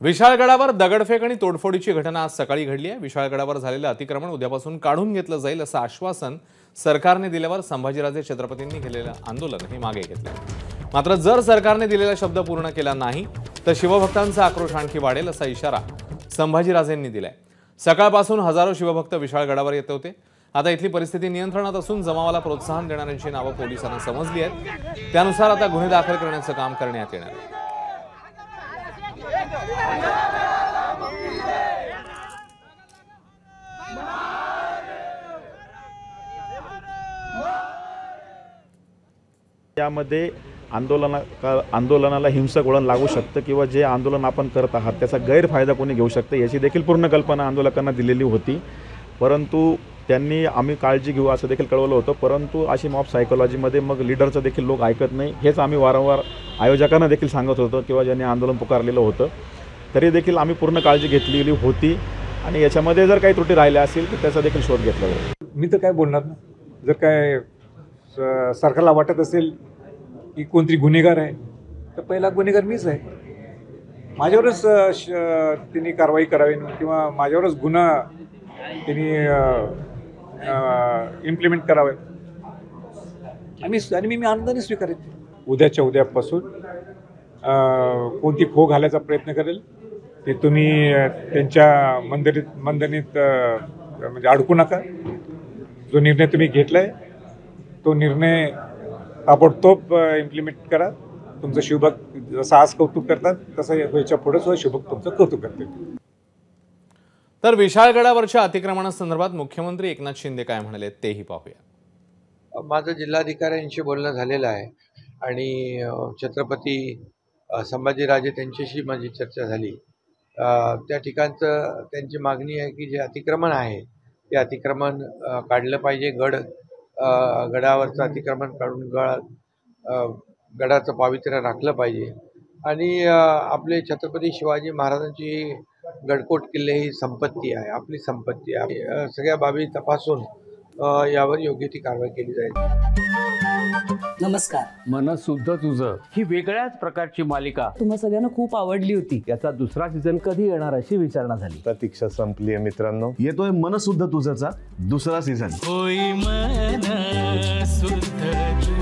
विशाळगडावर दगडफेक आणि तोडफोडीची घटना आज सकाळी घडली आहे। विशाळगडावर झालेलं अतिक्रमण उद्यापासून काढून घेतलं जाईल असं आश्वासन सरकारने दिल्यावर संभाजीराजे छत्रपतींनी केलेलं आंदोलन हे मागे घेतलं। मात्र जर सरकारने दिलेला शब्द पूर्ण केला नाही तर शिवभक्तांचा आक्रोश आणखी वाढेल असा इशारा संभाजीराजेंनी दिलाय। सकाळपासून हजारो शिवभक्त विशाळगडावर येत होते। आता इथली परिस्थिती नियंत्रणात असून जमावाला प्रोत्साहन देणाऱ्यांची नावं पोलिसांना समजली आहेत। त्यानुसार आता गुन्हे दाखल करण्याचं काम करण्यात येणार आहे। यामध्ये आंदोलनाला हिंसक वळण लागू शकतं किंवा जे आंदोलन आपण करत आहात त्याचा गैरफायदा कोणी घेऊ शकतं याची देखील पूर्ण कल्पना आंदोलकांना दिलेली होती। परंतु त्यांनी आम्ही काळजी घेऊ असं देखील कळवलं होतं। परंतु अशी मॉब सायकोलॉजीमध्ये मग लीडरचं देखील लोक ऐकत नाही हेच आम्ही वारंवार आयोजकांना देखील सांगत होतो किंवा ज्यांनी आंदोलन पुकारलेलं होतं तरी देखील आम्ही पूर्ण काळजी घेतलेली होती आणि याच्यामध्ये जर काही त्रुटी राहिल्या असतील तर त्याचा देखील शोध घेतला जाईल। मी तर काय बोलणार ना, जर काय सरकारला वाटत असेल की कोणतरी गुन्हेगार आहे तर पहिला गुन्हेगार मीच आहे। माझ्यावरच त्यांनी कारवाई करावी किंवा माझ्यावरच गुन्हा त्यांनी इम्प्लिमेंट करावे आणि मी आनंदाने स्वीकारेन। उद्याच्या उद्यापासून कोणती खो घालायचा प्रयत्न करेल ते तुम्ही त्यांच्या मंदनीत म्हणजे अडकू नका। जो निर्णय तुम्ही घेतलाय तो निर्णय ताबडतोब इम्प्लिमेंट करा। तुमचं शिवभक्त जसं आज कौतुक करतात तसं याच्या पुढे सुद्धा शिवभक्त तुमचं कौतुक करतील। तर विशाळगडावरच्या अतिक्रमणासंदर्भात मुख्यमंत्री एकनाथ शिंदे काय म्हणाले तेही पाहूया। माझं जिल्हाधिकाऱ्यांशी बोलणं झालेलं आहे आणि छत्रपती संभाजीराजे त्यांच्याशी माझी चर्चा झाली। त्या ठिकाणचं त्यांची मागणी आहे की जे अतिक्रमण आहे ते अतिक्रमण काढलं पाहिजे। गडावरचं अतिक्रमण काढून गडाचं पावित्र्य राखलं पाहिजे आणि आपले छत्रपती शिवाजी महाराजांची गडकोट किल्ले ही संपत्ती आहे, आपली संपत्ती आहे। सगळ्या बाबी तपासून यावर योग्य ती कारवाई केली जाईल। नमस्कार। मन शुद्ध तुझं ही वेगळ्याच प्रकारची मालिका तुम्हा सगळ्यांना खूप आवडली होती। याचा दुसरा सीझन कधी येणार अशी विचारणा झाली। प्रतीक्षा संपली आहे मित्रांनो, येतोय मन शुद्ध तुझंचा दुसरा सीझन। होई मन शुद्ध